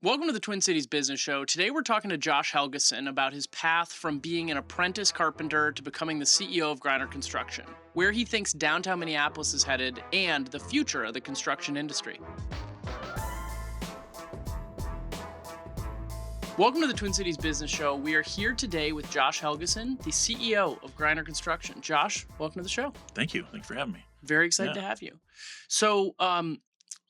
Welcome to the Twin Cities Business Show. Today we're talking to Josh Helgesen about his path from being an apprentice carpenter to becoming the CEO of Greiner Construction, where he thinks downtown Minneapolis is headed, and the future of the construction industry. Welcome to the Twin Cities Business Show. We are here today with Josh Helgesen, the CEO of Greiner Construction. Josh, welcome to the show. Thank you. Thanks for having me. Very excited to have you. So,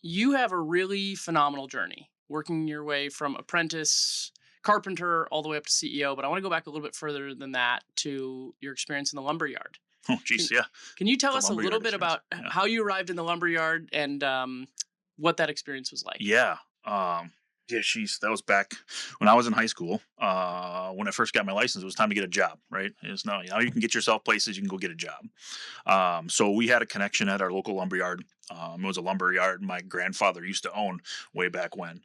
you have a really phenomenal journey working your way from apprentice carpenter all the way up to CEO. But I want to go back a little bit further than that to your experience in the lumberyard. Oh, geez, yeah. Can you tell The us a little lumberyard bit about experience. Yeah. how you arrived in the lumberyard and what that experience was like? Yeah. Yeah, that was back when I was in high school. When I first got my license, it was time to get a job, right? It's now you can get yourself places, you can go get a job. So we had a connection at our local lumberyard. It was a lumberyard my grandfather used to own way back when.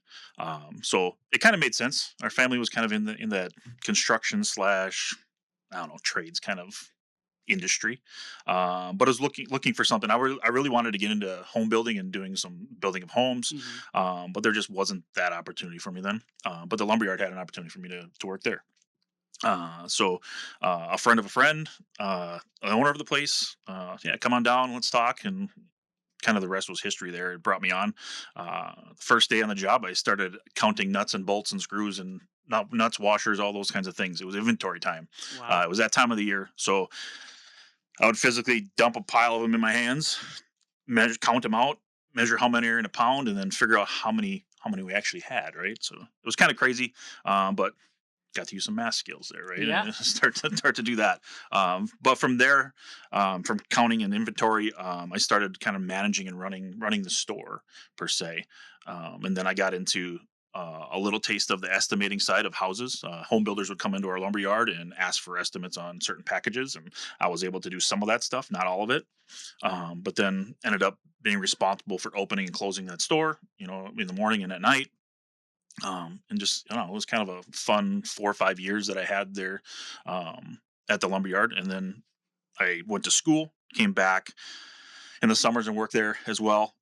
So it kind of made sense. Our family was kind of in that construction slash, I don't know, trades kind of industry. But I was looking for something. I really wanted to get into home building and doing some building of homes, Hmm. but there just wasn't that opportunity for me then. But the lumberyard had an opportunity for me to work there. A friend of a friend, the owner of the place, yeah, come on down, let's talk, and kind of the rest was history. There, it brought me on. First day on the job, I started counting nuts and bolts and screws and not nuts, washers, all those kinds of things. It was inventory time. Wow. It was that time of the year, so I would physically dump a pile of them in my hands, measure, count them out, measure how many are in a pound, and then figure out how many we actually had. Right, so it was kind of crazy, but got to use some math skills there, right? Yeah. And start to do that. But from there, from counting and inventory, I started kind of managing and running the store per se, and then I got into a little taste of the estimating side of houses. Home builders would come into our lumber yard and ask for estimates on certain packages, and I was able to do some of that stuff, not all of it. But then ended up being responsible for opening and closing that store, in the morning and at night. And just, it was kind of a fun 4 or 5 years that I had there, at the lumberyard. And then I went to school, came back in the summers and worked there as well.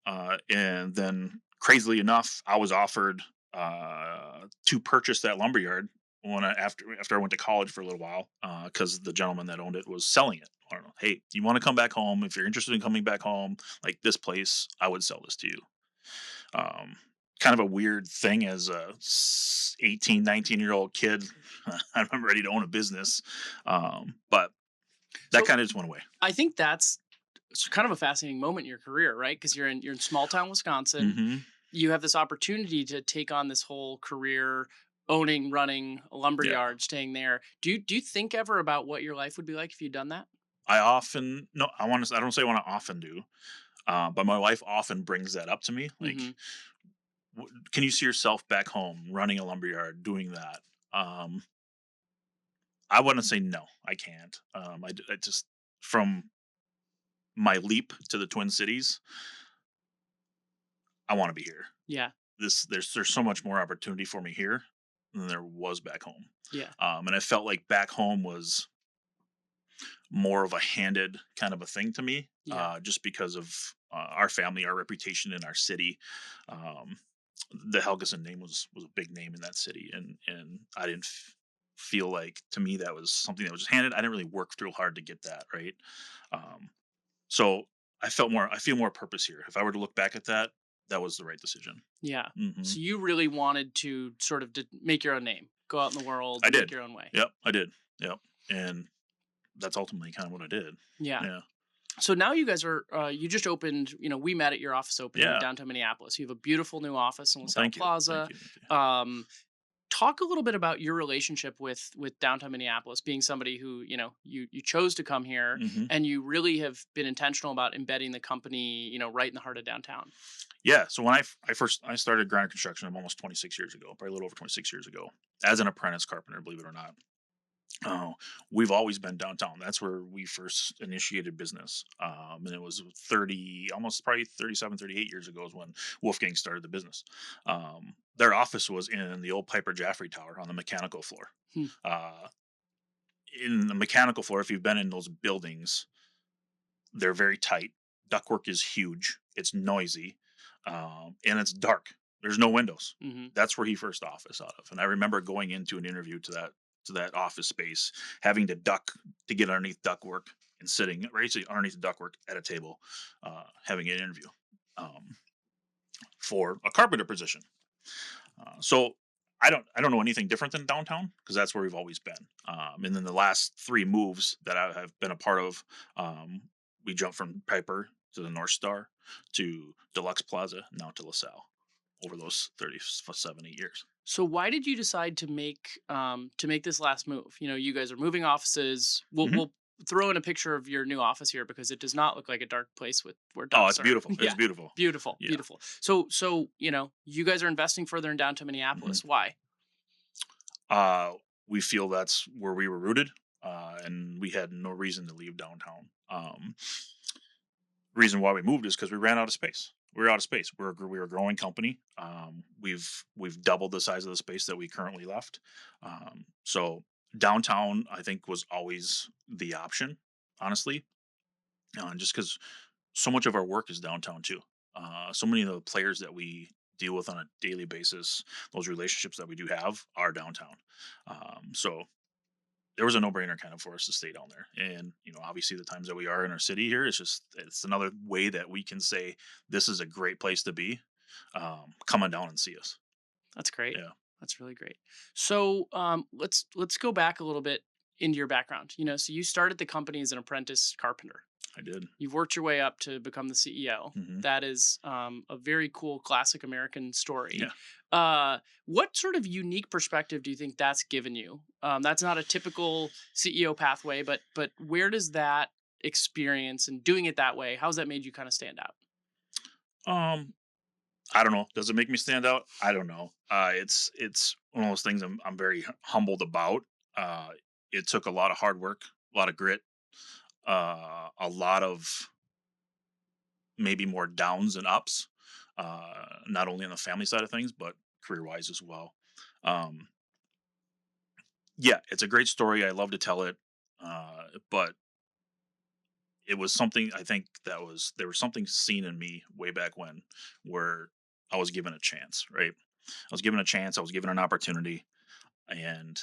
And then crazily enough, I was offered to purchase that lumberyard after I went to college for a little while, because the gentleman that owned it was selling it. I don't know. Hey, you want to come back home? If you're interested in coming back home, like this place, I would sell this to you. Um, Kind of a weird thing as a 18, 19-year-old kid. I'm ready to own a business. But that So kind of just went away. I think that's it's kind of a fascinating moment in your career, right? Because you're in small town Wisconsin. Hmm. You have this opportunity to take on this whole career owning, running a lumber Yeah. yard, staying there. Do you think ever about what your life would be like if you'd done that? I often, no, I don't say I want to often do, but my wife often brings that up to me. Like, Hmm. can you see yourself back home running a lumberyard doing that? Um, I wouldn't say no, I can't. I just, from my leap to the Twin Cities, I want to be here. Yeah. There's so much more opportunity for me here than there was back home. Yeah. And I felt like back home was more of a handed kind of a thing to me, Yeah. just because of our family, our reputation in our city. Um, the Helgesen name was a big name in that city, and I didn't feel like, to me, that was something that was just handed. I didn't really work through hard to get that right. Um, so I feel more purpose here. If I were to look back at that, that was the right decision. Yeah. Hmm. So you really wanted to sort of make your own name, go out in the world, I make did. your own way. Yep, I did. Yep, and that's ultimately kind of what I did. Yeah. Yeah. So now you guys are you just opened, we met at your office opening in Yeah. downtown Minneapolis. You have a beautiful new office in Well, LaSalle thank you. Thank Plaza. you. Thank you. Um Talk a little bit about your relationship with downtown Minneapolis, being somebody who, you chose to come here Hmm. and you really have been intentional about embedding the company, right in the heart of downtown. Yeah. So when I started Griner Construction almost 26 years ago, probably a little over 26 years ago, as an apprentice carpenter, believe it or not. Oh, we've always been downtown. That's where we first initiated business. And it was 30, almost probably 37, 38 years ago is when Wolfgang started the business. Their office was in the old Piper Jaffrey Tower on the mechanical floor. Hmm. Uh, in the mechanical floor, if you've been in those buildings, they're very tight. Ductwork is huge. It's noisy, and it's dark. There's no windows. Hmm. That's where he first office out of. And I remember going into an interview to that office space, having to duck to get underneath ductwork and sitting right underneath the ductwork at a table, having an interview um, for a carpenter position. So I don't know anything different than downtown because that's where we've always been. And then the last three moves that I have been a part of, um, we jumped from Piper to the North Star to Deluxe Plaza now to LaSalle over those 37, 8 years. So why did you decide to make this last move? You know, you guys are moving offices. Hmm. We'll throw in a picture of your new office here because it does not look like a dark place with where Oh, ducks it's are. beautiful. It's Yeah, beautiful. beautiful, Yeah. beautiful. So you know, you guys are investing further in downtown Hmm. Minneapolis. Why? Uh, we feel that's where we were rooted, and we had no reason to leave downtown. Reason why we moved is because we ran out of space. We were out of space. We were a growing company. We've doubled the size of the space that we currently left. So downtown, I think, was always the option. Honestly, just because so much of our work is downtown too. So many of the players that we deal with on a daily basis, those relationships that we do have, are downtown. So there was a no-brainer kind of for us to stay down there. And obviously the times that we are in our city here, it's another way that we can say this is a great place to be. Come on down and see us. That's great. Yeah, That's really great. So let's go back a little bit into your background. You know, so you started the company as an apprentice carpenter. I did. You've worked your way up to become the CEO. Hmm. That is a very cool classic American story. Yeah. What sort of unique perspective do you think that's given you? That's not a typical CEO pathway, but where does that experience and doing it that way, how's that made you kind of stand out? Um, I don't know. Does it make me stand out? I don't know. It's one of those things I'm very humbled about. Uh, it took a lot of hard work, a lot of grit, a lot of maybe more downs and ups, not only on the family side of things, but career wise as well. Um, yeah, it's a great story. I love to tell it. But it was something I think there was something seen in me way back when where I was given a chance, right? I was given a chance, I was given an opportunity, and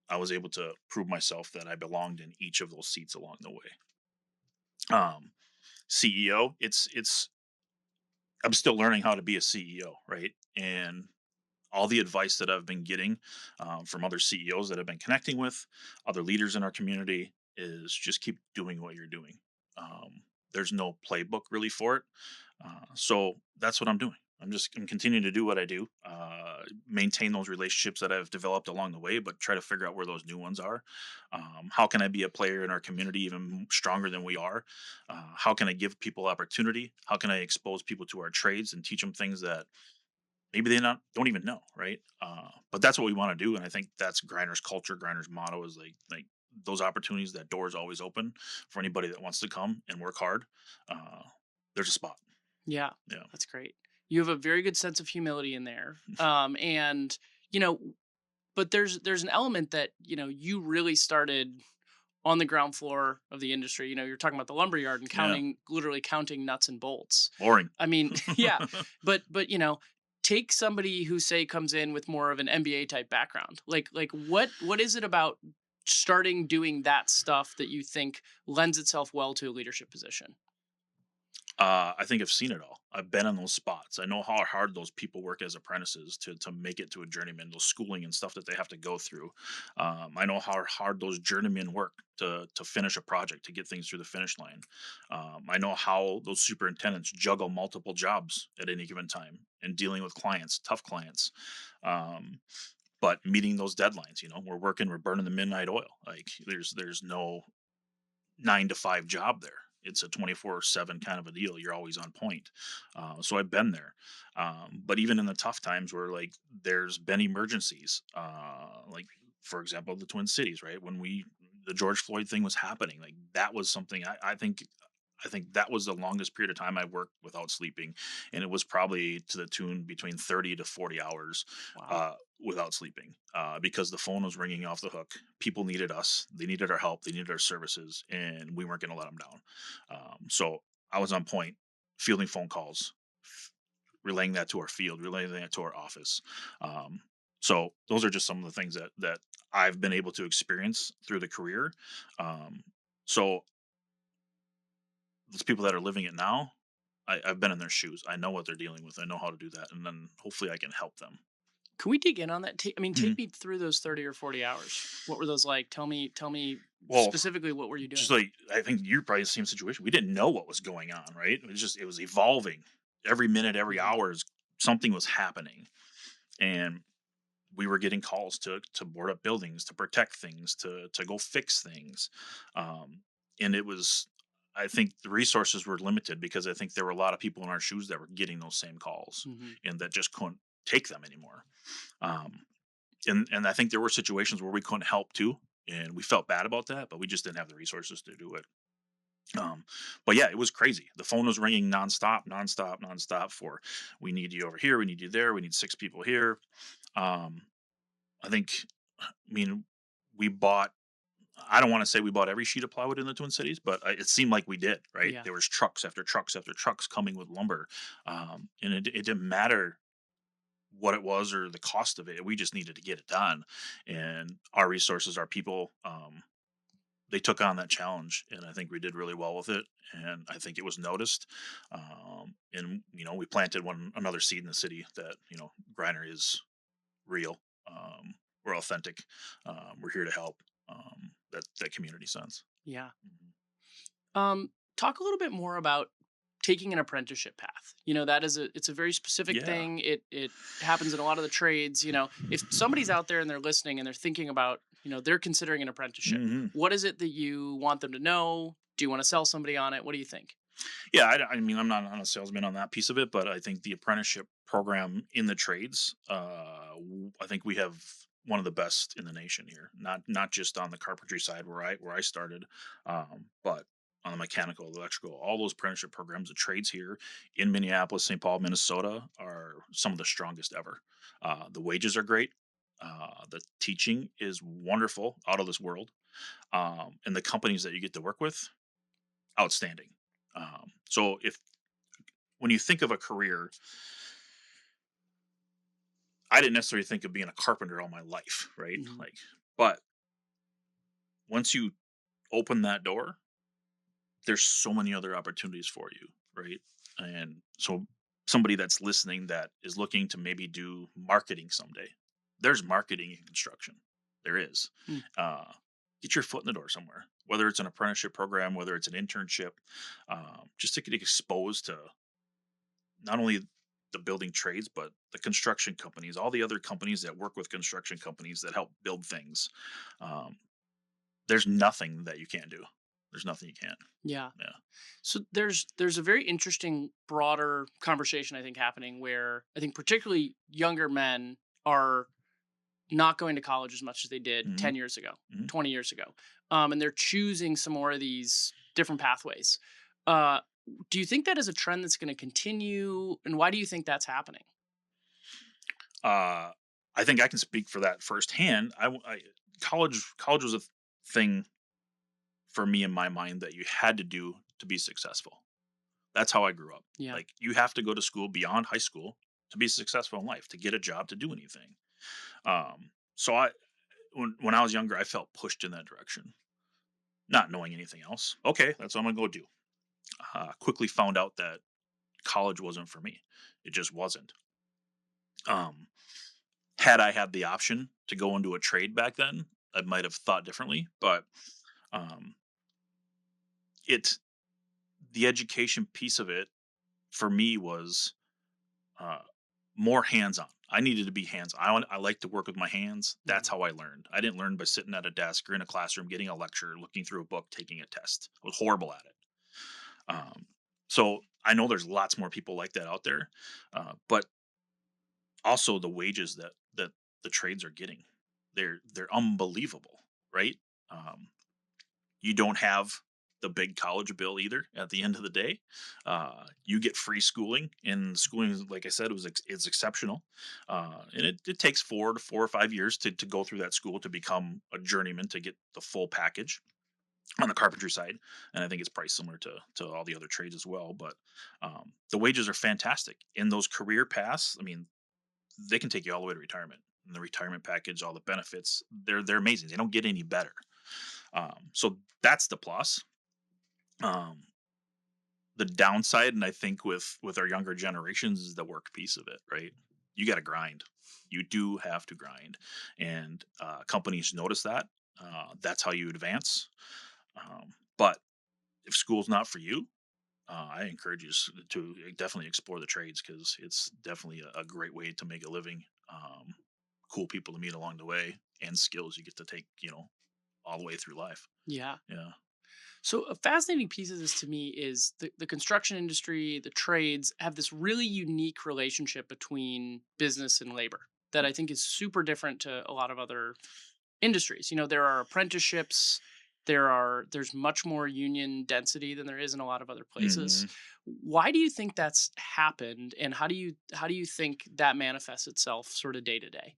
I was able to prove myself that I belonged in each of those seats along the way. Um, CEO, it's I'm still learning how to be a CEO, right? And all the advice that I've been getting from other CEOs that I've been connecting with, other leaders in our community, is just keep doing what you're doing. There's no playbook really for it, so that's what I'm doing. I'm continuing to do what I do, maintain those relationships that I've developed along the way, but try to figure out where those new ones are. How can I be a player in our community even stronger than we are? How can I give people opportunity? How can I expose people to our trades and teach them things that maybe they not don't even know, right? But that's what we want to do, and I think that's Griner's culture. Griner's motto is like those opportunities. That door is always open for anybody that wants to come and work hard. Uh, there's a spot. Yeah, Yeah. that's great. You have a very good sense of humility in there. And you know, but there's an element that, you know, you really started on the ground floor of the industry. You know, you're talking about the lumberyard and Yeah. literally counting nuts and bolts. Boring. I mean, yeah, but you know, take somebody who say comes in with more of an MBA type background. Like what is it about starting doing that stuff that you think lends itself well to a leadership position? I think I've seen it all. I've been in those spots. I know how hard those people work as apprentices to make it to a journeyman. Those schooling and stuff that they have to go through. I know how hard those journeymen work to finish a project to get things through the finish line. I know how those superintendents juggle multiple jobs at any given time and dealing with clients, tough clients. Um, but meeting those deadlines, we're burning the midnight oil. Like there's no 9 to 5 job there. It's a 24/7 kind of a deal. You're always on point. So I've been there. But even in the tough times where like there's been emergencies, like for example, the Twin Cities, right? When the George Floyd thing was happening, like that was something I think that was the longest period of time I worked without sleeping, and it was probably to the tune between 30 to 40 hours Wow. without sleeping because the phone was ringing off the hook. People needed us, they needed our help, they needed our services, and we weren't going to let them down. So I was on point, fielding phone calls, relaying that to our field, relaying that to our office. Um, so those are just some of the things that I've been able to experience through the career. Um, so those people that are living it now, I've been in their shoes. I know what they're dealing with. I know how to do that, and then hopefully I can help them. Can we dig in on that? I mean, Mhm. take me through those 30 or 40 hours. What were those like? Tell me Well, specifically what were you just doing? like I think you're probably the same situation. We didn't know what was going on, right? It was evolving every minute, every Mhm. hour. Something was happening, and we were getting calls to board up buildings, to protect things, to go fix things, um, and it was. I think the resources were limited because I think there were a lot of people in our shoes that were getting those same calls Mhm. and that just couldn't take them anymore. Um, and I think there were situations where we couldn't help too, and we felt bad about that, but we just didn't have the resources to do it. Um, but yeah, it was crazy. The phone was ringing nonstop, nonstop, nonstop. For we need you over here, we need you there, we need 6 people here. Um, I think, I mean, we bought. I don't want to say we bought every sheet of plywood in the Twin Cities, but it seemed like we did. Right, Yeah. there was trucks after trucks after trucks coming with lumber, and it didn't matter what it was or the cost of it. We just needed to get it done, and our resources, our people, they took on that challenge, and I think we did really well with it. And I think it was noticed, and we planted one another seed in the city that Griner is real. We're authentic. We're here to help. That community sense. Yeah. Mhm. Talk a little bit more about taking an apprenticeship path. That is it's a very specific Yeah. thing. It happens in a lot of the trades. If somebody's out there and they're listening and they're thinking about, they're considering an apprenticeship, Hmm. what is it that you want them to know? Do you want to sell somebody on it? What do you think? Yeah, I mean, I'm not a salesman on that piece of it, but I think the apprenticeship program in the trades, I think we have one of the best in the nation here. Not just on the carpentry side where I started, but on the mechanical, the electrical, all those apprenticeship programs, the trades here in Minneapolis, St. Paul, Minnesota, are some of the strongest ever. The wages are great. The teaching is wonderful, out of this world, and the companies that you get to work with, outstanding. So if when you think of a career, I didn't necessarily think of being a carpenter all my life, right? Mhm. But once you open that door, there's so many other opportunities for you, right? And so somebody that's listening that is looking to maybe do marketing someday, there's marketing in construction. There is. Mm. Uh, get your foot in the door somewhere, whether it's an apprenticeship program, whether it's an internship, just to get exposed to not only the building trades, but the construction companies, all the other companies that work with construction companies that help build things. Um, there's nothing that you can't do. There's nothing you can't. Yeah. Yeah. So there's a very interesting broader conversation I think happening where I think particularly younger men are not going to college as much as they did Hmm. 10 years ago, Hmm. 20 years ago. And they're choosing some more of these different pathways. Uh, do you think that is a trend that's going to continue? And why do you think that's happening? Uh, I think I can speak for that firsthand. College was a thing for me in my mind that you had to do to be successful. That's how I grew up. Yeah. Like you have to go to school beyond high school to be successful in life, to get a job, to do anything. So when I was younger, I felt pushed in that direction, not knowing anything else. Okay, that's what I'm gonna go do. Quickly found out that college wasn't for me. It just wasn't. Um, had I had the option to go into a trade back then, I might have thought differently. But um, it the education piece of it for me was uh, more hands on. I needed to be hands on. I like to work with my hands. That's Mhm. how I learned. I didn't learn by sitting at a desk or in a classroom, getting a lecture, looking through a book, taking a test. I was horrible at it. So I know there's lots more people like that out there, but also the wages that the trades are getting, they're unbelievable, right? Um, you don't have the big college bill either. At the end of the day, you get free schooling, and schooling, like I said, is exceptional, and it takes 4 or 5 years to go through that school to become a journeyman to get the full package. on the carpentry side, and I think it's priced similar to all the other trades as well. But the wages are fantastic in those career paths. I mean, they can take you all the way to retirement. And the retirement package, all the benefits, they're amazing. They don't get any better. So that's the plus. Um, the downside, and I think with our younger generations, is the work piece of it. Right? You got to grind. You do have to grind, and companies notice that. That's how you advance. But if school's not for you, I encourage you to definitely explore the trades because it's definitely a great way to make a living. Cool people to meet along the way, and skills you get to take, all the way through life. Yeah. Yeah. So a fascinating piece of this to me is the construction industry, the trades have this really unique relationship between business and labor that I think is super different to a lot of other industries. There are apprenticeships, there's much more union density than there is in a lot of other places. hmm Why do you think that's happened, and how do you think that manifests itself sort of day to day?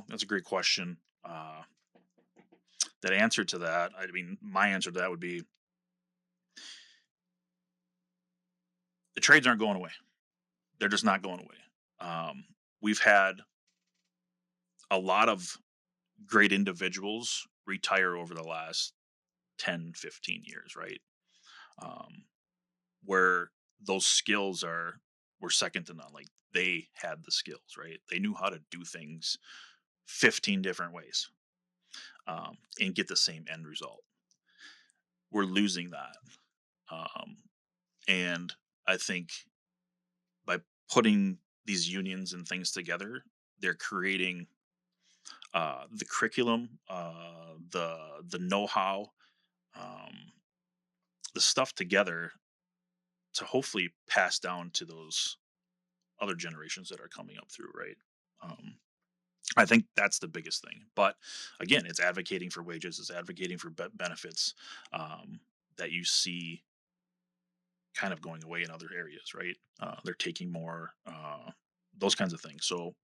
That's a great question. That answer to that, I mean, my answer to that would be the trades aren't going away. They're just not going away. We've had a lot of great individuals retire over the last 10, 15 years, right? Um, where those skills were second to none. Like they had the skills, right? They knew how to do things 15 different ways, and get the same end result. We're losing that, um, and I think by putting these unions and things together, they're creating the curriculum, the know-how, um, the stuff together to hopefully pass down to those other generations that are coming up through, right? Um, I think that's the biggest thing. But again, it's advocating for wages, it's advocating for benefits, um, that you see kind of going away in other areas, right? They're taking more, those kinds of things. So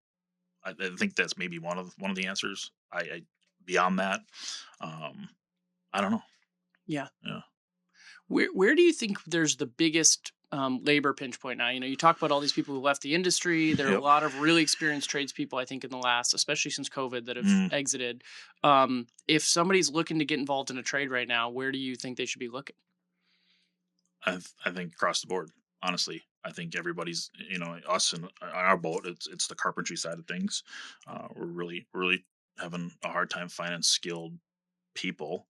I think that's maybe one of the answers. I beyond that, um, I don't know. Yeah. Yeah. Where do you think there's the biggest labor pinch point now? You talk about all these people who left the industry. There are a Yep. lot of really experienced tradespeople, I think, in the last, especially since COVID, that have Mm, exited. If somebody's looking to get involved in a trade right now, where do you think they should be looking? I think across the board, honestly, I think everybody's, us and our boat. It's the carpentry side of things. We're really having a hard time finding skilled people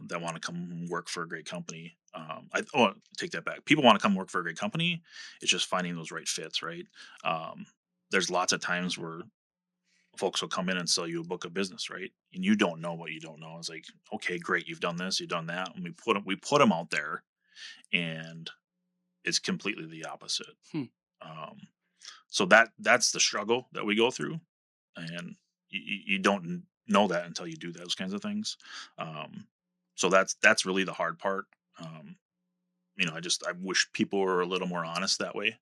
that want to come work for a great company. Take that back. People want to come work for a great company. It's just finding those right fits, right? Um, there's lots of times where folks will come in and sell you a book of business, right? And you don't know what you don't know. It's like, okay, great, you've done this, you've done that, and we put them out there, and it's completely the opposite. Hmm. Um, so that's the struggle that we go through, and you don't know that until you do those kinds of things. Um, so that's really the hard part. Um, I wish people were a little more honest that way,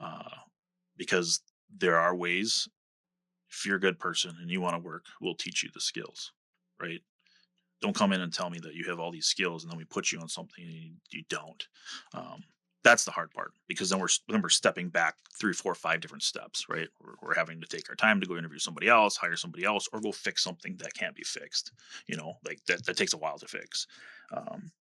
uh, because there are ways. If you're a good person and you want to work, we'll teach you the skills, right? Don't come in and tell me that you have all these skills and then we put you on something and you don't. Um, that's the hard part because then we're stepping back 3, 4, 5 different steps, right? We're having to take our time to go interview somebody else, hire somebody else, or go fix something that can't be fixed. Like that takes a while to fix. Um,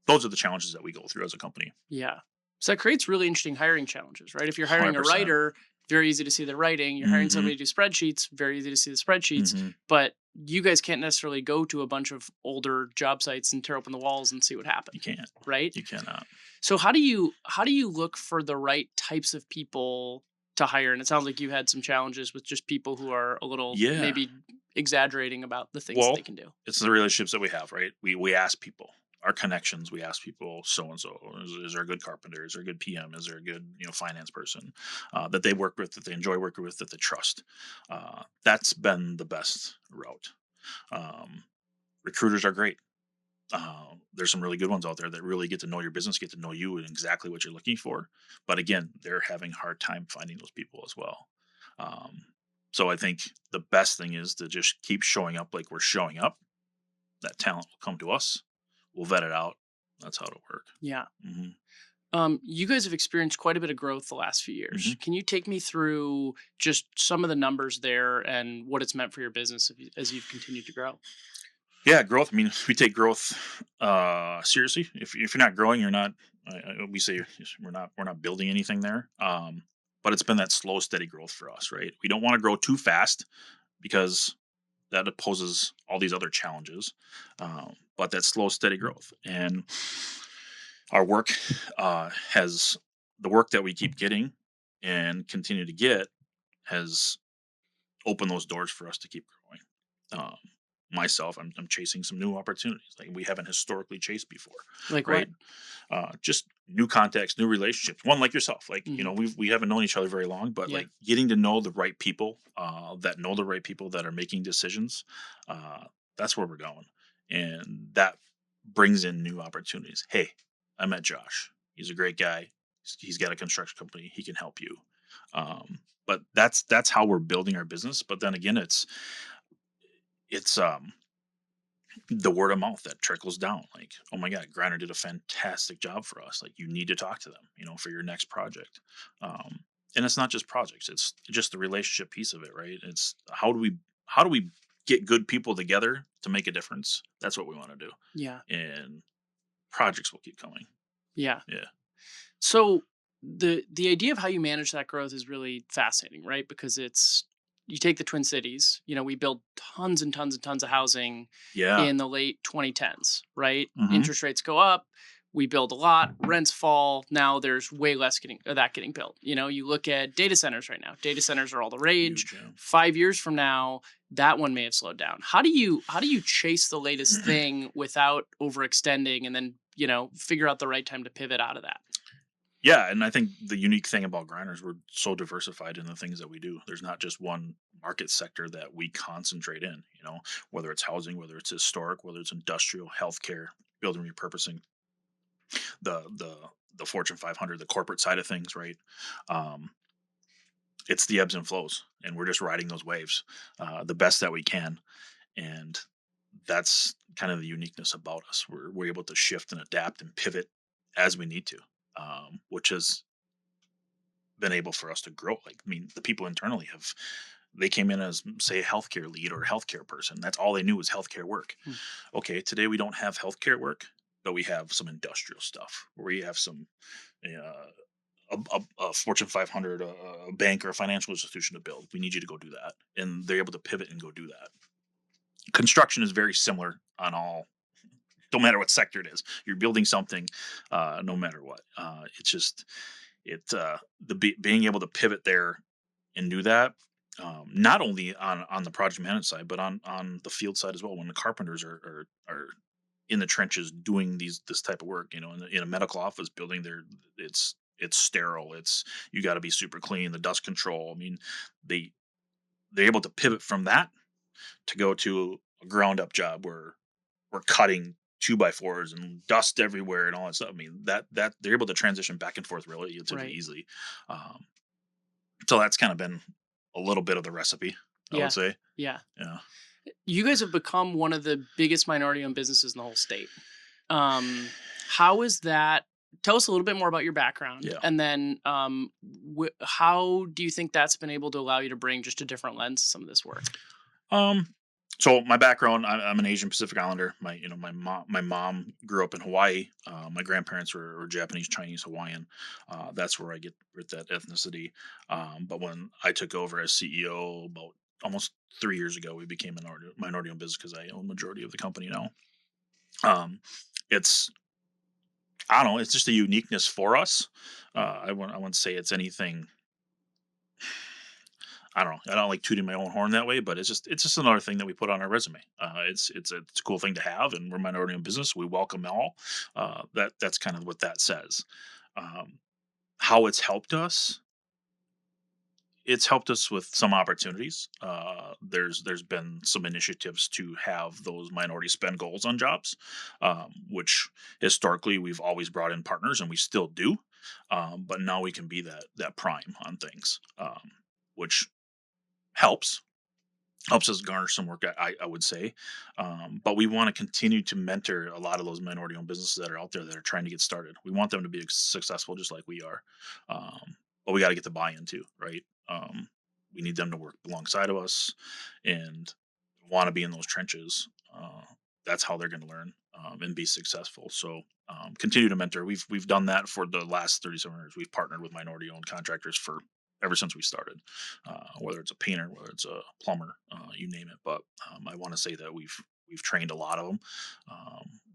those are the challenges that we go through as a company. Yeah. So that creates really interesting hiring challenges, right? If you're Hundred hiring a percent. writer, very easy to see the writing. You're hiring Mm-hmm. somebody to do spreadsheets, very easy to see the spreadsheets. Mm-hmm. But you guys can't necessarily go to a bunch of older job sites and tear open the walls and see what You happened, can't. right? You cannot. So how do you look for the right types of people to hire? And it sounds like you had some challenges with just people who are a little Yeah. maybe exaggerating about the things that they Well, can do. it's the relationships that we have, right? We ask people, our connections. We ask people, so and so. Is there a good carpenter? Is there a good PM? Is there a good finance person that they work with, that they enjoy working with, that they trust? That's been the best route. Um, recruiters are great. There's some really good ones out there that really get to know your business, get to know you and exactly what you're looking for. But again, they're having a hard time finding those people as well. Um, so I think the best thing is to just keep showing up like we're showing up, that talent will come to us. We'll vet it out. That's how it'll work. Yeah. Hmm. You guys have experienced quite a bit of growth the last few years. Hmm. Can you take me through just some of the numbers there and what it's meant for your business as you've continued to grow? Yeah, growth. I mean, we take growth seriously. If you're not growing, you're not. We say we're not building anything there. But it's been that slow, steady growth for us, right? We don't want to grow too fast because that poses all these other challenges. But that slow, steady growth, and our work has the work that we keep getting and continue to get has opened those doors for us to keep growing. Um, Myself, I'm chasing some new opportunities like we haven't historically chased before, Like what? right? Just new contacts, new relationships. One like yourself, like Hmm. we haven't known each other very long, but Yeah. like getting to know the right people, that know the right people that are making decisions. Uh, that's where we're going, and that brings in new opportunities. Hey, I met Josh. He's a great guy. He's got a construction company. He can help you. But that's how we're building our business. But then again, it's the word of mouth that trickles down. Like, oh my God, Griner did a fantastic job for us. Like, you need to talk to them, for your next project. Um, and it's not just projects; it's just the relationship piece of it, right? It's how do we get good people together to make a difference? That's what we want to do, Yeah. and projects will keep coming. Yeah. Yeah, So the idea of how you manage that growth is really fascinating, right? Because it's you take the Twin Cities, we built tons and tons and tons of housing yeah, in the late 2010s, right? hmm, Interest rates go up, we build a lot, rents fall, now there's way less getting of that getting built. You look at data centers right now. Data centers are all the rage. huge. 5 years from now, that one may have slowed down. How do you chase the latest thing without overextending and then, figure out the right time to pivot out of that? Yeah, and I think the unique thing about grinders, we're so diversified in the things that we do. There's not just one market sector that we concentrate in, whether it's housing, whether it's historic, whether it's industrial, healthcare, building repurposing, the the Fortune 500, the corporate side of things, right? Um, it's the ebbs and flows, and we're just riding those waves the best that we can, and that's kind of the uniqueness about us. We're able to shift and adapt and pivot as we need to, which has been able for us to grow. Like, I mean, the people internally they came in as, say, a healthcare lead or a healthcare person. That's all they knew was healthcare work. Hmm. Okay, today we don't have healthcare work, but we have some industrial stuff where we have some a Fortune 500, a bank or a financial institution to build. We need you to go do that, and they're able to pivot and go do that. Construction is very similar on all. No matter what sector it is, you're building something, no matter what. It's just being able to pivot there and do that, not only on the project management side, but on the field side as well. When the carpenters are in the trenches doing this type of work, in a medical office building, it's sterile. You got to be super clean. The dust control. I mean, they they're able to pivot from that to go to a ground up job where we're cutting two by fours and dust everywhere and all that stuff. I mean, that they're able to transition back and forth relatively Right. easily. Um, so that's kind of been a little bit of the recipe, I would Yeah. say. Yeah. Yeah. You guys have become one of the biggest minority owned businesses in the whole state. How is that? Tell us a little bit more about your background, Yeah. and then how do you think that's been able to allow you to bring just a different lens to some of this work? Um, so my background, I'm an Asian Pacific Islander. My mom grew up in Hawaii. My grandparents were Japanese, Chinese, Hawaiian. That's where I get with that ethnicity. But when I took over as CEO about almost 3 years ago, we became a minority-owned business because I own majority of the company now. Um, it's I don't know. It's just a uniqueness for us. I wouldn't say it's anything. I don't know. I don't like tooting my own horn that way, but it's just another thing that we put on our resume. It's a cool thing to have, and we're minority owned business. We welcome all. That's kind of what that says. Um, how it's helped us. It's helped us with some opportunities. There's been some initiatives to have those minority spend goals on jobs, which historically we've always brought in partners, and we still do. But now we can be that prime on things, which helps. helps us garner some work, I would say. But we want to continue to mentor a lot of those minority owned businesses that are out there that are trying to get started. We want them to be successful just like we are. But we got to get the buy-in too, right? We need them to work alongside of us and want to be in those trenches. That's how they're going to learn and be successful. So continue to mentor. We've done that for the last 37 years. We've partnered with minority owned contractors for ever since we started, whether it's a painter, whether it's a plumber, you name it. But I want to say that we've trained a lot of them.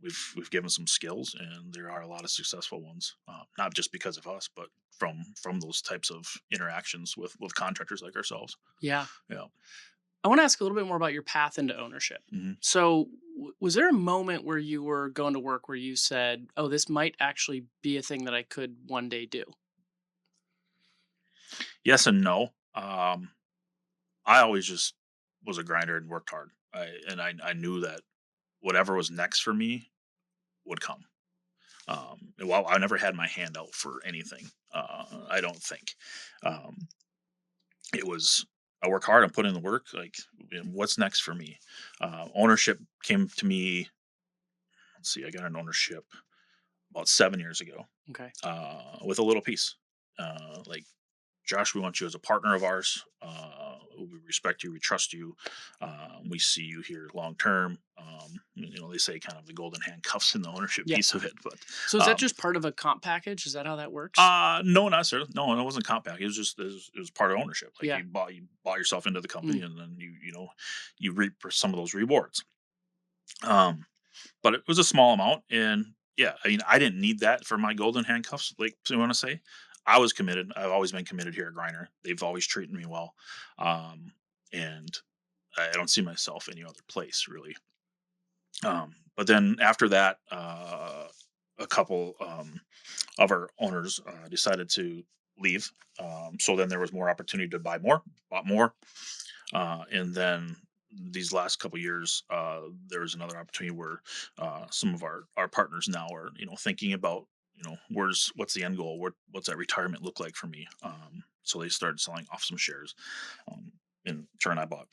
We've given some skills, and there are a lot of successful ones. Not just because of us, but from those types of interactions with contractors like ourselves. Yeah. Yeah. I want to ask a little bit more about your path into ownership. hmm So, was there a moment where you were going to work where you said, "Oh, this might actually be a thing that I could one day do"? Yes and no. I always just was a grinder and worked hard. I knew that whatever was next for me would come. Well, I never had my hand out for anything. I don't think. Um, it was I work hard and put in the work. Like, what's next for me? Ownership came to me. Let's see, I got an ownership about 7 years ago Okay. with a little piece. Like, Josh, we want you as a partner of ours. We respect you. We trust you. We see you here long term. They say kind of the golden handcuffs in the ownership Yeah. piece of it, but So is that um, just part of a comp package? Is that how that works? no, not necessarily. No, it wasn't comp pack. It was part of ownership. Like, Yeah. you bought yourself into the company, Mm. and then you reap for some of those rewards. Um, but it was a small amount, and yeah, I mean, I didn't need that for my golden handcuffs. Like, so you want to say, I was committed. I've always been committed here at Griner. They've always treated me well, and I don't see myself any other place really. But then after that, a couple of our owners decided to leave. So then there was more opportunity to buy more, bought more, and then these last couple years, there was another opportunity where some of our partners now are thinking about what's the end goal, what's that retirement look like for me. So they started selling off some shares. In turn, I bought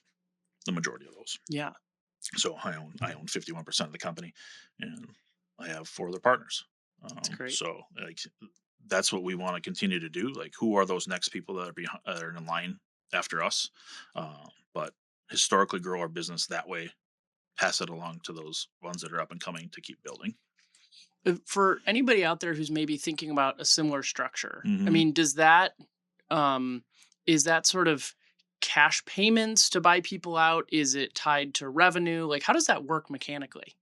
the majority of those. Yeah. So I own 51% of the company, and I have four other partners. That's great. So like that's what we want to continue to do. Like, who are those next people that that are in line after us? But historically, grow our business that way. Pass it along to those ones that are up and coming to keep building. For anybody out there who's maybe thinking about a similar structure, I hmm mean, does that um is that sort of cash payments to buy people out? Is it tied to revenue? Like how does that work mechanically?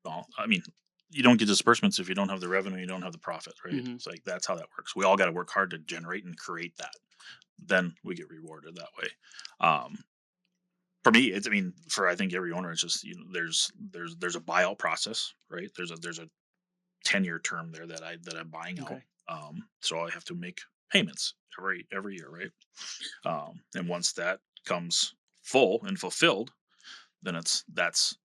Well, I mean, you don't get disbursements if you don't have the revenue, you don't have the profit, right? Hmm. It's like that's how that works. We all got to work hard to generate and create that. Then we get rewarded that way. Um, for me, it's I mean, for I think every owner, it's just there's a buyout process, right? There's a 10-year term there that I'm buying out. Okay. So I have to make payments every year, right? And once that comes full and fulfilled, then that's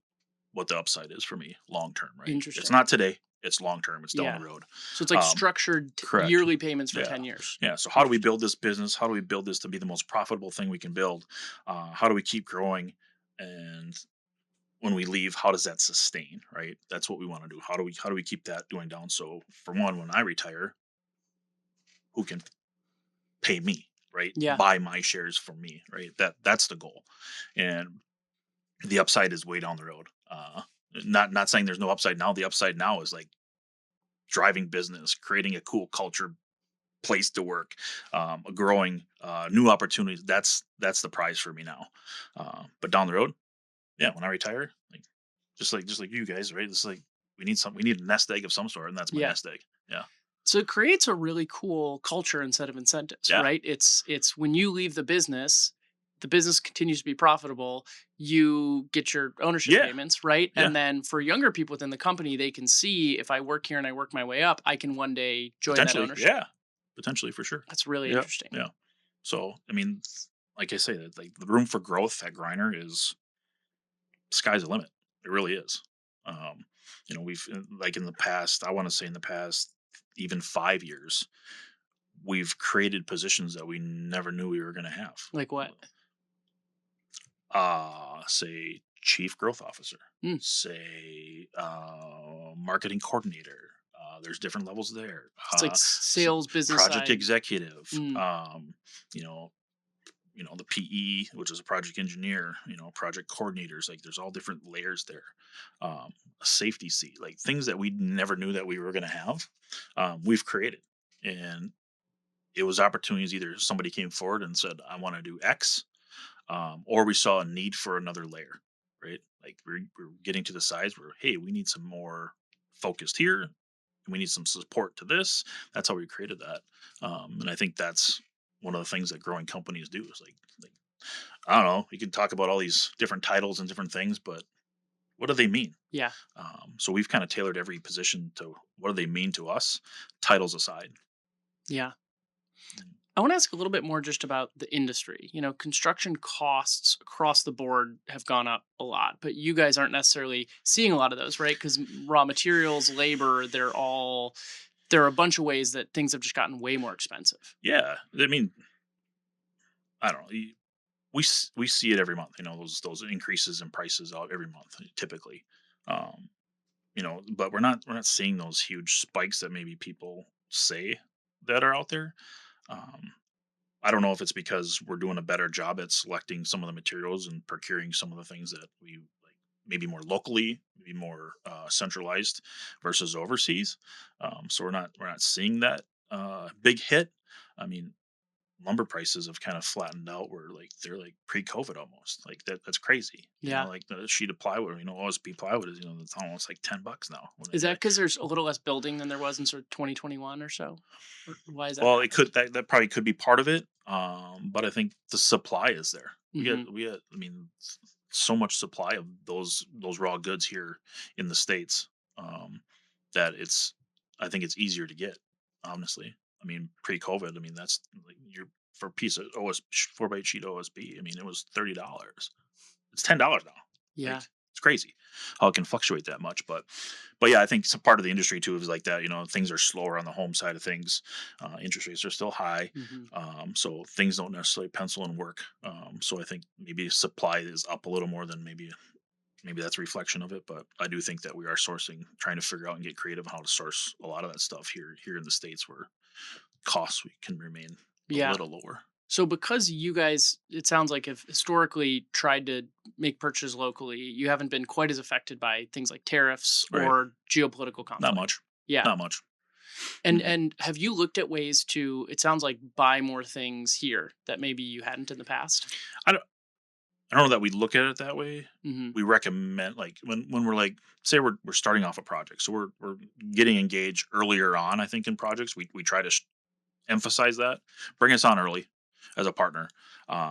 what the upside is for me long term, right? It's Interesting. not today, it's long term, it's down the Yeah. road. So it's like Um, structured correct. yearly payments for Yeah. 10 years. Yeah. So how do we Interesting. build this business? How do we build this to be the most profitable thing we can build? How do we keep growing? And when we leave, how does that sustain? Right. That's what we want to do. How do we keep that going down? So for one, when I retire, who can pay me? Right. Yeah. Buy my shares for me. Right. That's the goal. And the upside is way down the road. Not saying there's no upside now. The upside now is like driving business, creating a cool culture, place to work, a growing, new opportunities. That's the prize for me now. But down the road, yeah, when I retire, like just like you guys, right? It's like we need a nest egg of some sort, and that's my Yeah. nest egg. Yeah, So it creates a really cool culture and set of incentives, yeah, right? It's when you leave the business continues to be profitable, you get your ownership yeah, payments, right? yeah. And then for younger people within the company, they can see if I work here and I work my way up, I can one day join that Potentially, ownership. yeah, potentially for sure. That's really Yeah, interesting. yeah. So I mean, like I say, that like the room for growth at Griner is sky's the limit. It really is. Um, we've like in the past, I want to say in the past, even 5 years, we've created positions that we never knew we were going to have. Like what? Say chief growth officer, Mm. say marketing coordinator. There's different levels there. It's like S- sales, business Project side. executive. Mm. You know, the PE, which is a project engineer. Project coordinators. Like there's all different layers there. A safety seat, like things that we never knew that we were going to have. We've created, and it was opportunities. Either somebody came forward and said, "I want to do X," or we saw a need for another layer, right? Like we're getting to the size where, hey, we need some more focused here, and we need some support to this. That's how we created that, and I think that's one of the things that growing companies do. Is like I don't know, you can talk about all these different titles and different things, but what do they mean? Yeah. So we've kind of tailored every position to what do they mean to us, titles aside. Yeah. Mm. I want to ask a little bit more just about the industry. Construction costs across the board have gone up a lot, but you guys aren't necessarily seeing a lot of those, right? Because raw materials, labor, there are a bunch of ways that things have just gotten way more expensive. Yeah, I mean, I don't know. We see it every month. Those increases in prices out every month typically. Um, but we're not seeing those huge spikes that maybe people say that are out there. Um, I don't know if it's because we're doing a better job at selecting some of the materials and procuring some of the things that we like, maybe more locally, maybe more centralized versus overseas. So we're not seeing that big hit. I mean, lumber prices have kind of flattened out where like they're like pre-COVID almost. Like that's crazy. Yeah. Like the sheet of plywood, OSB plywood is, it's almost like $10 now. Is that because there's a little less building than there was in sort of 2021 or so? Or why has that Well, it happened? could that probably could be part of it. But I think the supply is there. Hmm. We got I mean so much supply of those raw goods here in the States. That it's I think it's easier to get, honestly. I mean, pre-COVID, I mean that's like you're for a piece of 4 by 8 sheet OSB. I mean, it was $30. It's $10 now. Yeah. Like it's crazy how it can fluctuate that much. But yeah, I think some part of the industry too is like that. Things are slower on the home side of things. Interest rates are still high, Hmm. so things don't necessarily pencil and work. So I think maybe supply is up a little more than maybe that's a reflection of it. But I do think that we are sourcing, trying to figure out and get creative on how to source a lot of that stuff here in the states where costs we can remain a Yeah. little lower. So because you guys, it sounds like have historically tried to make purchases locally, you haven't been quite as affected by things like tariffs Right? or geopolitical Not conflict. much. Yeah. Not much. And Mhm. and have you looked at ways to, it sounds like, buy more things here that maybe you hadn't in the past? I don't. I don't know that we look at it that way. Hmm. We recommend like when we're like say we're starting off a project, so we're getting engaged earlier on. I think in projects we try to emphasize that, bring us on early as a partner,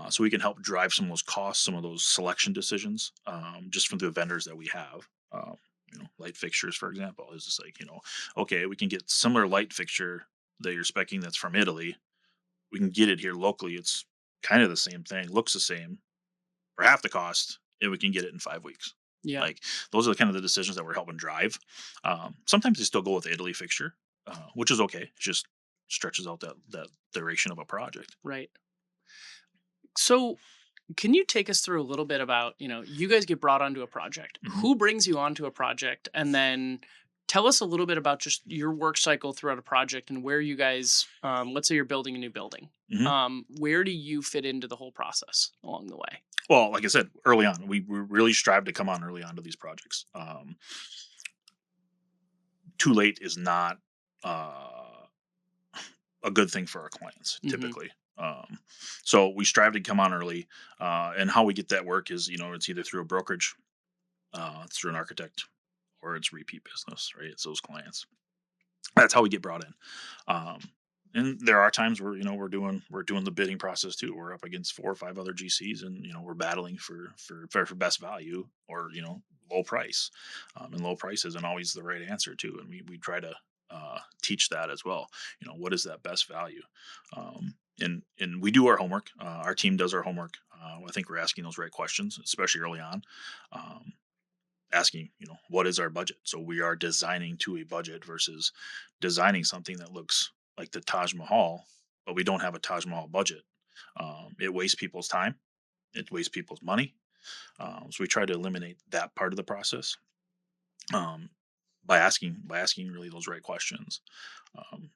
so we can help drive some of those costs, some of those selection decisions, just from the vendors that we have. Light fixtures, for example, is just like okay, we can get similar light fixture that you're specing that's from Italy. We can get it here locally. It's kind of the same thing, looks the same for half the cost, and we can get it in 5 weeks. Yeah. Like those are the kind of the decisions that we're helping drive. Sometimes they still go with the Italy fixture, which is okay. It just stretches out that duration of a project. Right. So can you take us through a little bit about, you guys get brought onto a project. Hmm. Who brings you onto a project? And then tell us a little bit about just your work cycle throughout a project and where you guys, let's say you're building a new building. Hmm. Where do you fit into the whole process along the way? Well, like I said early on, we really strive to come on early on to these projects. Too late is not uh, a good thing for our clients Hmm. typically. So we strive to come on early, and how we get that work is it's either through a brokerage, it's through an architect, or it's repeat business, right? It's those clients. That's how we get brought in. Um, and there are times where we're doing the bidding process too. We're up against 4 or 5 other GCs, and we're battling for best value or low price. And low price isn't always the right answer too. And we try to teach that as well. What is that best value? And we do our homework. Our team does our homework. I think we're asking those right questions, especially early on. Um, Asking what is our budget, so we are designing to a budget versus designing something that looks like the Taj Mahal but we don't have a Taj Mahal budget. It wastes people's time, it wastes people's money, So we try to eliminate that part of the process, um, by asking really those right questions.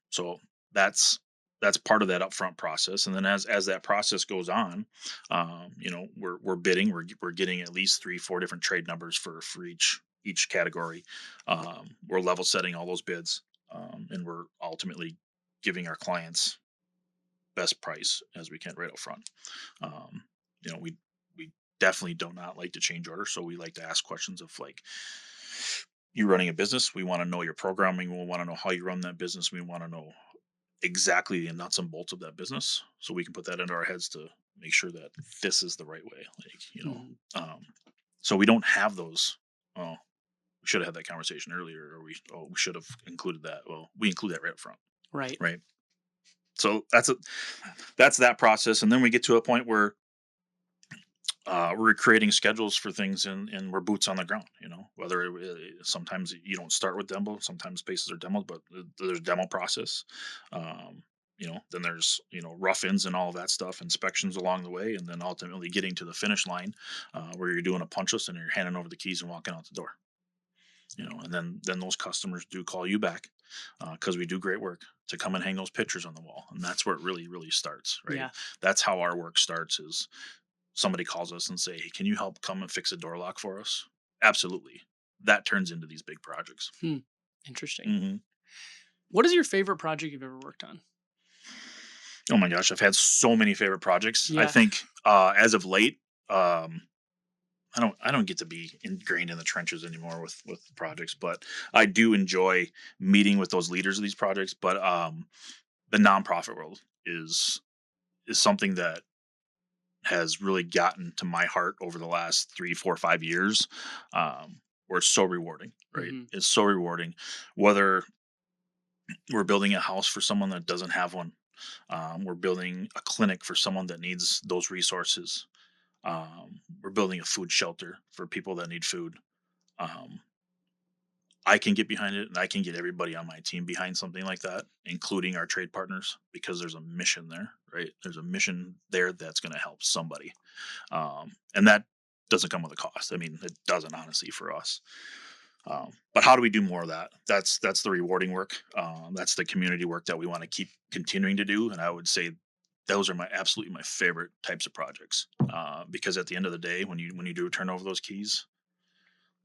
So that's that's part of that upfront process, and then as that process goes on, we're bidding, we're getting at least 3 4 different trade numbers for each category. We're level setting all those bids, and we're ultimately giving our clients best price as we can right up front. Um, we definitely do not like to change orders, so we like to ask questions of like, you running a business, we want to know your programming, we want to know how you run that business, we want to know exactly the nuts and bolts of that business, so we can put that into our heads to make sure that this is the right way. Mhm. So we don't have those. Oh, we should have had that conversation earlier, or we should have included that. Well, we include that right up front, Right. right? So that's that process, and then we get to a point where we're creating schedules for things, and we're boots on the ground. Sometimes you don't start with demo, sometimes spaces are demoed, but there's demo process. um, then there's rough ins and all of that stuff, inspections along the way, and then ultimately getting to the finish line, where you're doing a punch list and you're handing over the keys and walking out the door. And then those customers do call you back, because we do great work, to come and hang those pictures on the wall, and that's where it really starts, right? Yeah. That's how our work starts, is somebody calls us and say, "Hey, can you help come and fix a door lock for us?" Absolutely. That turns into these big projects. Hmm. Interesting. Hmm. What is your favorite project you've ever worked on? Oh my gosh, I've had so many favorite projects. I Yeah. think, as of late, um, I don't get to be ingrained in the trenches anymore with projects, but I do enjoy meeting with those leaders of these projects. But the nonprofit world is something that has really gotten to my heart over the last 3 4 5 years, where it's so rewarding, right? Hmm. It's so rewarding, whether we're building a house for someone that doesn't have one, we're building a clinic for someone that needs those resources, we're building a food shelter for people that need food. um, I can get behind it, and I can get everybody on my team behind something like that, including our trade partners, because there's a mission there, right? There's a mission there that's going to help somebody, and that doesn't come with a cost. I mean, it doesn't, honestly, for us. But how do we do more of that? That's the rewarding work. That's the community work that we want to keep continuing to do. And I would say those are my absolutely my favorite types of projects, because at the end of the day, when you do turn over those keys,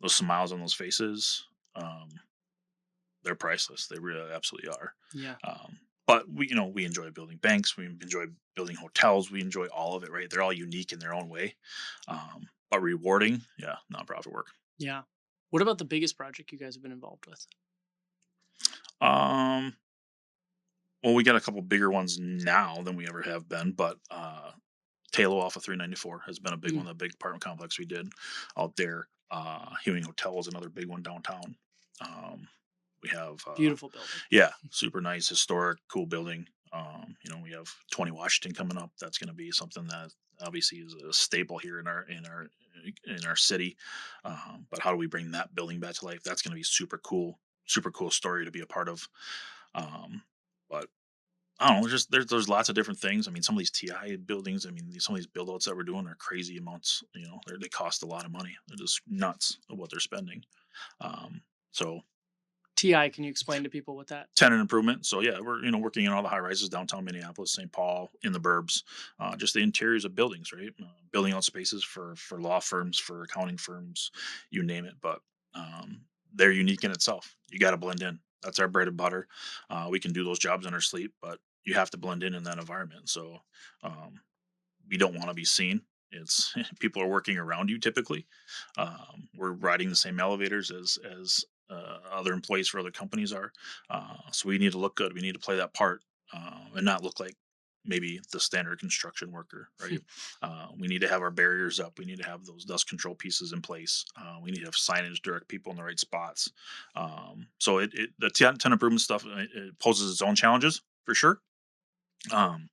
those smiles on those faces, um, they're priceless. They really absolutely are. Yeah. But we enjoy building banks. We enjoy building hotels. We enjoy all of it, right? They're all unique in their own way, but rewarding. Yeah, nonprofit work. Yeah. What about the biggest project you guys have been involved with? Um, well, we got a couple bigger ones now than we ever have been, but Talo Alpha 394 has been a big Mm. one. The big apartment complex we did out there. Hewing Hotel is another big one downtown. Um, we have Beautiful building. Yeah, super nice, historic, cool building. We have 20 Washington coming up. That's going to be something that obviously is a staple here in our city. But how do we bring that building back to life? That's going to be super cool story to be a part of. Um, but I don't know. There's lots of different things. I mean, some of these TI buildings. I mean, some of these build outs that we're doing are crazy amounts. They cost a lot of money. They're just nuts of what they're spending. So TI, can you explain to people what that? tenant improvement. So yeah, we're working in all the high rises downtown Minneapolis, St. Paul, in the burbs, just the interiors of buildings, right? Building out spaces for law firms, for accounting firms, you name it. But they're unique in itself. You got to blend in. That's our bread and butter. We can do those jobs in our sleep, but you have to blend in that environment. So um, we don't want to be seen. It's people are working around you typically. We're riding the same elevators as other employees for other companies are. So we need to look good. We need to play that part, and not look like maybe the standard construction worker, right? We need to have our barriers up. We need to have those dust control pieces in place. We need to have signage, direct people in the right spots. So the tenant improvement stuff, it poses its own challenges for sure. Um,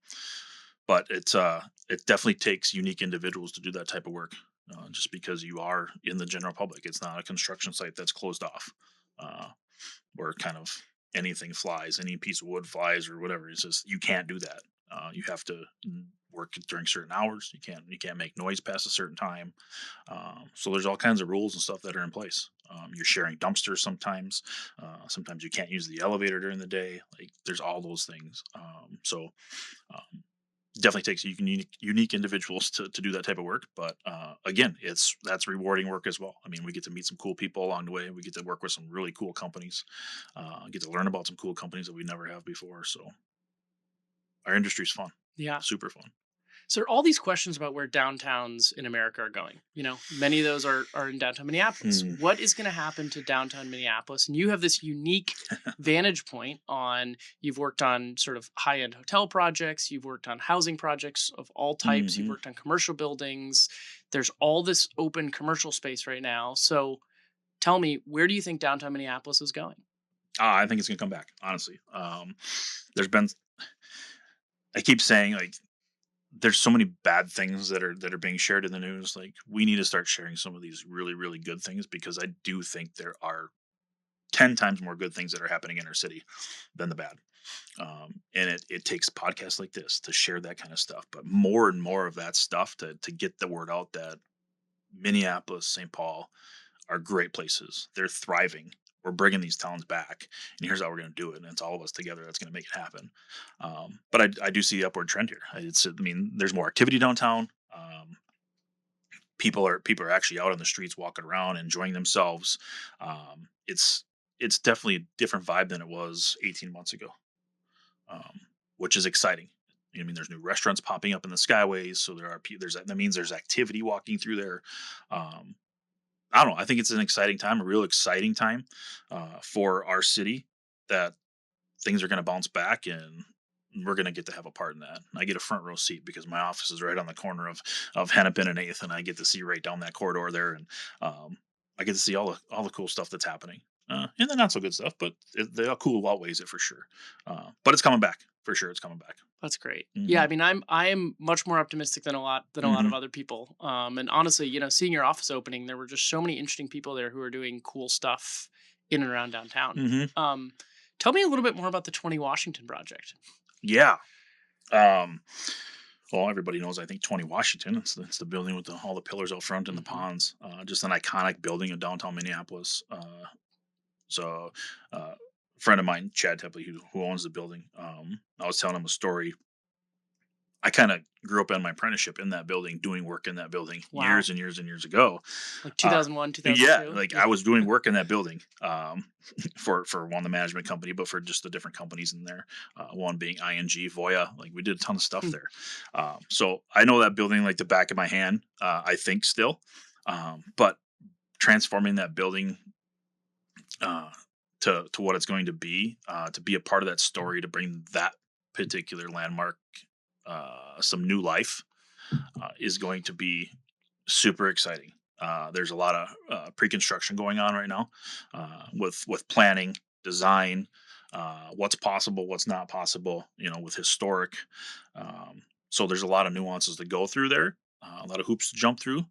but it definitely takes unique individuals to do that type of work, just because you are in the general public. It's not a construction site that's closed off, uh, where kind of anything flies, any piece of wood flies or whatever. It's just you can't do that. You have to work during certain hours. You can't make noise past a certain time. So there's all kinds of rules and stuff that are in place. You're sharing dumpsters sometimes. Sometimes you can't use the elevator during the day. Like there's all those things. Um, Definitely takes unique individuals to do that type of work. But again, that's rewarding work as well. I mean, we get to meet some cool people along the way. We get to work with some really cool companies. Get to learn about some cool companies that we never have before. So our industry's fun, Yeah. super fun. So there are all these questions about where downtowns in America are going. Many of those are in downtown Minneapolis. Hmm. What is going to happen to downtown Minneapolis? And you have this unique vantage point on, you've worked on sort of high-end hotel projects, you've worked on housing projects of all types, you've Hmm. worked on commercial buildings. There's all this open commercial space right now. So tell me, where do you think downtown Minneapolis is going? I think it's gonna come back. Honestly, there's been. I keep saying like there's so many bad things that are being shared in the news. Like we need to start sharing some of these really good things because I do think there are 10 times more good things that are happening in our city than the bad. And it takes podcasts like this to share that kind of stuff, but more and more of that stuff to get the word out that Minneapolis, St. Paul are great places. They're thriving. We're bringing these towns back, and here's how we're going to do it. And it's all of us together that's going to make it happen. But I do see the upward trend here. I mean, there's more activity downtown. People are actually out on the streets, walking around, enjoying themselves. It's definitely a different vibe than it was 18 months ago, um, which is exciting. I mean, there's new restaurants popping up in the skyways, so that means there's activity walking through there. Um, I don't know. I think it's an exciting time, a real exciting time for our city. That things are going to bounce back, and we're going to get to have a part in that. And I get a front row seat because my office is right on the corner of Hennepin and Eighth, and I get to see right down that corridor there, and I get to see all the cool stuff that's happening, and the not so good stuff, but the cool outweighs it for sure. But it's coming back for sure. It's coming back. That's great. Yeah, Hmm. I mean, I am much more optimistic than a lot of Hmm. other people. And honestly, seeing your office opening, there were just so many interesting people there who are doing cool stuff in and around downtown. Hmm. Um, Tell me a little bit more about the 20 Washington project. Yeah. Um, well, everybody knows, I think, 20 Washington. It's the building with all the pillars out front and the Hmm. ponds. Just an iconic building in downtown Minneapolis. So, a friend of mine, Chad Tepley, who owns the building, I was telling him a story. I kind of grew up in my apprenticeship in that building, doing work in that building Wow, years and years and years ago. like Uh, 2001, yeah, 2002. like Yeah. I was doing work in that building for one the management company, but for just the different companies in there. One being ING, Voya. Like we did a ton of stuff there. So I know that building like the back of my hand. I think still, but transforming that building uh, to what it's going to be a part of that story, to bring that particular landmark some new life, is going to be super exciting. There's a lot of pre-construction going on right now, with planning, design, what's possible, what's not possible. With historic. So there's a lot of nuances to go through there, a lot of hoops to jump through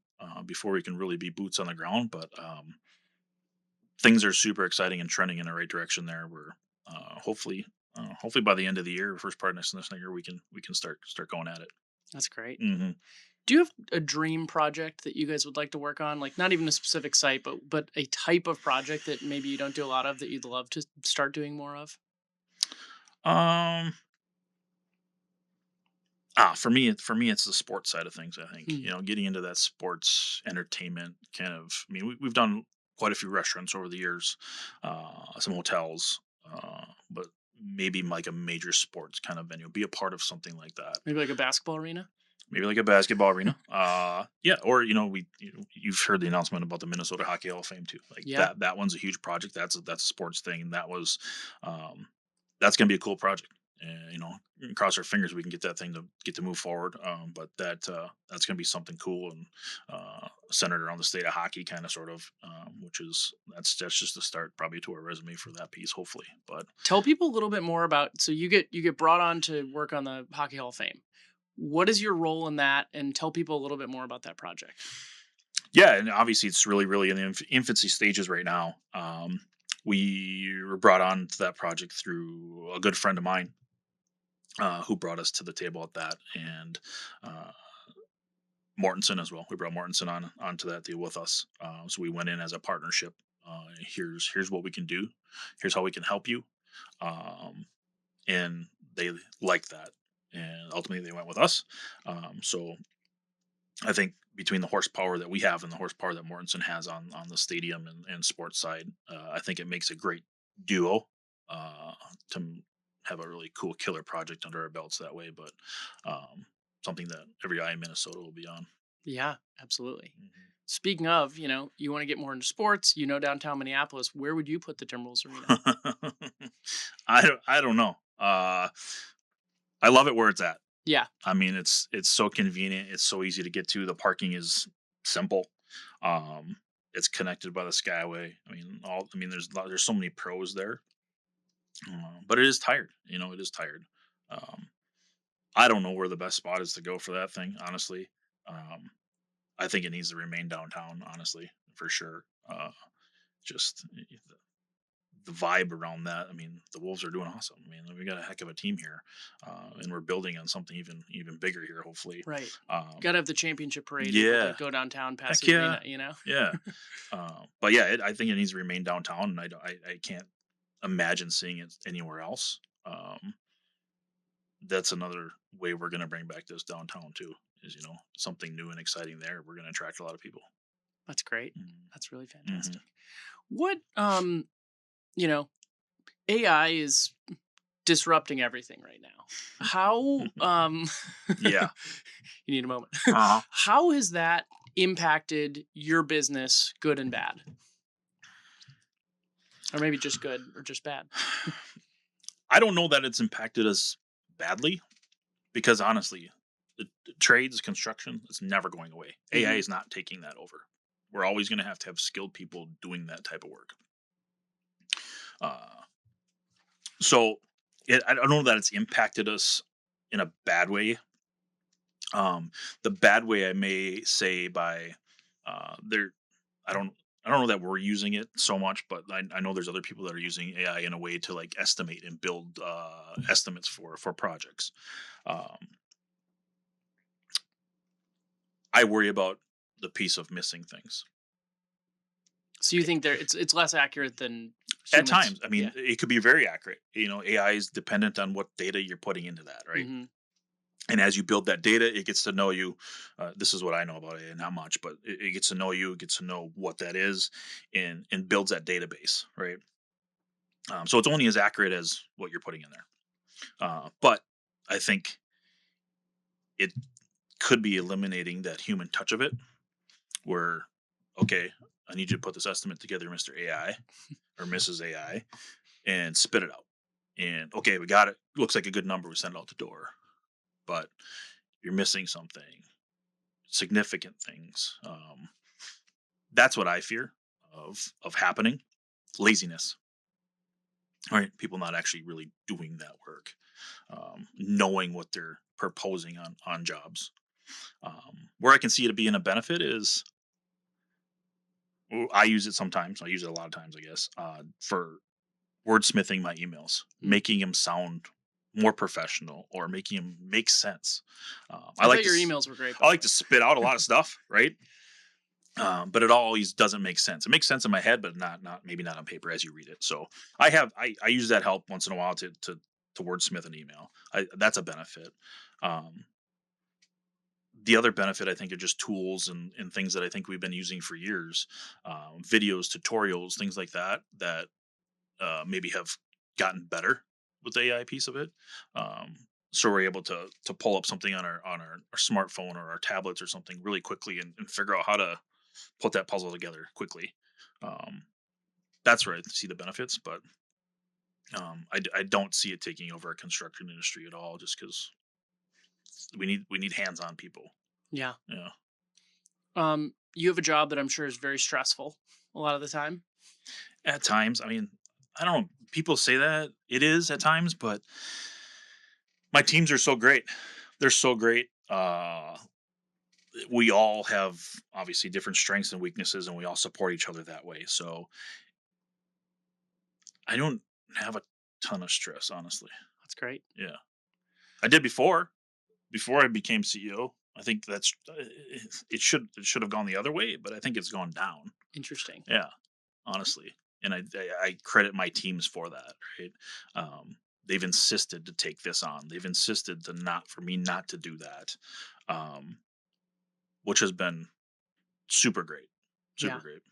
before we can really be boots on the ground. But things are super exciting and trending in the right direction there. We're hopefully by the end of the year, first part of next year, we can start going at it. That's great. Hmm. Do you have a dream project that you guys would like to work on? Like not even a specific site, but a type of project that maybe you don't do a lot of that you'd love to start doing more of? Um, for me, it's the sports side of things. I think Hmm. getting into that sports entertainment kind of. I mean, we've done quite a few restaurants over the years, some hotels, but maybe like a major sports kind of venue, be a part of something like that. Maybe like a basketball arena? Maybe like a basketball arena. Yeah, or you've heard the announcement about the Minnesota Hockey Hall of Fame too. Like Yeah, that one's a huge project. That's a sports thing, and um, that's gonna be a cool project. And cross our fingers we can get that thing to get to move forward. But that's gonna be something cool and centered around the state of hockey, kind of sort of, which is that's just a start probably to our resume for that piece, hopefully. But tell people a little bit more about. So you get brought on to work on the Hockey Hall of Fame. What is your role in that? And tell people a little bit more about that project. yeah, and obviously it's really in the infancy stages right now. We were brought on to that project through a good friend of mine. who brought us to the table at that, and uh, Mortensen as well. We brought Mortensen on onto that deal with us. So we went in as a partnership. Here's what we can do. Here's how we can help you. Um, and they liked that, and ultimately they went with us. So I think between the horsepower that we have and the horsepower that Mortensen has on the stadium and sports side, I think it makes a great duo uh, to have a really cool killer project under our belts that way. But um, something that every eye in Minnesota will be on. Yeah, absolutely. Mhm. Speaking of, you want to get more into sports, downtown Minneapolis, where would you put the Timberwolves arena? I don't know. I love it where it's at. Yeah. I mean, it's so convenient. It's so easy to get to. The parking is simple. Um, it's connected by the Skyway. There's so many pros there, but it is tired. It is tired. Um, I don't know where the best spot is to go for that thing. Honestly, um, I think it needs to remain downtown. Honestly, for sure. Just the vibe around that. I mean, the Wolves are doing awesome. I mean, we got a heck of a team here, and we're building on something even bigger here. Hopefully, Right. um, Gotta have the championship parade able to yeah, go downtown past heck the yeah, arena. yeah. But yeah, I think it needs to remain downtown, and I can't imagine seeing it anywhere else. That's another way we're going to bring back this downtown too. Is something new and exciting there. We're going to attract a lot of people. That's great. Mm-hmm. That's really Mm-hmm. fantastic. What you know, AI is disrupting everything right now. How Yeah. you need a moment. Uh-huh. How has that impacted your business, good and bad? Or maybe just good or just bad? I don't know that it's impacted us badly because honestly, the trades, construction, it's never going away. AI Mhm. is not taking that over. We're always going to have skilled people doing that type of work. Uh, so I don't know that it's impacted us in a bad way. The bad way I may say by there, I don't. I don't know that we're using it so much, but I know there's other people that are using AI in a way to like estimate and build estimates for projects. Um, I worry about the piece of missing things. So you think it's less accurate than At humans? times, I Yeah. mean, it could be very accurate. AI is dependent on what data you're putting into that, right? Mhm. And as you build that data, it gets to know you. This is what I know about it, not much, but it gets to know you, it gets to know what that is, and builds that database, right? So it's only as accurate as what you're putting in there. But I think it could be eliminating that human touch of it, where okay, I need you to put this estimate together, Mister AI or Mrs. AI, and spit it out. And okay, we got it. Looks like a good number. We send it out the door, but you're missing something, significant things. That's what I fear of happening. Laziness, right? People not actually really doing that work, knowing what they're proposing on jobs. Where I can see it being a benefit is I use it sometimes. I use it a lot of times, I guess, for wordsmithing my emails, Mm. making them sound more professional or making them make sense. I thought your emails were great, by I the like way. to spit out a lot of stuff, right? But it always doesn't make sense. It makes sense in my head, but not maybe not on paper as you read it. So I use that help once in a while to wordsmith an email. That's a benefit. Um, the other benefit I think are just tools and things that I think we've been using for years, videos, tutorials, things like that maybe have gotten better with the AI piece of it. Um, so we're able to pull up something on our smartphone or our tablets or something really quickly and figure out how to put that puzzle together quickly. Um, that's where I see the benefits, but I don't see it taking over our construction industry at all, just because we need hands-on people. Yeah. Yeah, You have a job that I'm sure is very stressful a lot of the time. at times. I mean, I don't know. People say that it is at times, but my teams are so great. They're so great. We all have obviously different strengths and weaknesses, and we all support each other that way. So I don't have a ton of stress, honestly. That's great. Yeah. I did before I became CEO. I think it should have gone the other way, but I think it's gone down. Interesting. Yeah, honestly, and I credit my teams for that. Right, they've insisted to take this on. They've insisted to not for me not to do that, um, which has been super great, super Yeah. great.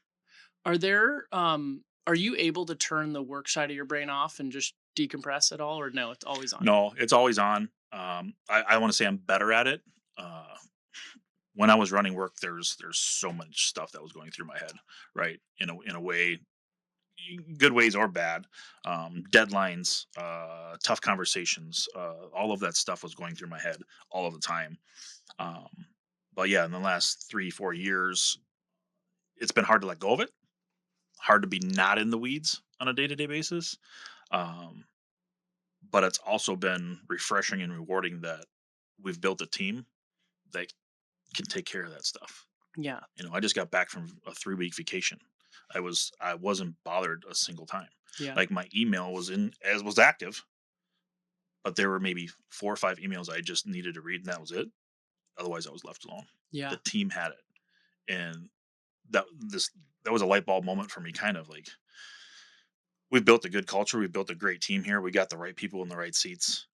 Are you able to turn the work side of your brain off and just decompress at all, or no, it's always on? No, it's always on. I want to say I'm better at it. Uh, when I was running work, there's so much stuff that was going through my head, right? In a way, good ways or bad. Deadlines, tough conversations, all of that stuff was going through my head all of the time. Um, but yeah, in the last 3 4 years, it's been hard to let go of it. Hard to be not in the weeds on a day to day basis. Um, but it's also been refreshing and rewarding that we've built a team that can take care of that stuff. Yeah. I just got back from a 3 week vacation. I wasn't bothered a single time. Yeah. Like my email was in as was active, but there were maybe 4 or 5 emails I just needed to read, and that was it. Otherwise, I was left alone. The Yeah. team had it, and that this that was a light bulb moment for me. Kind of like we've built a good culture. We've built a great team here. We got the right people in the right seats.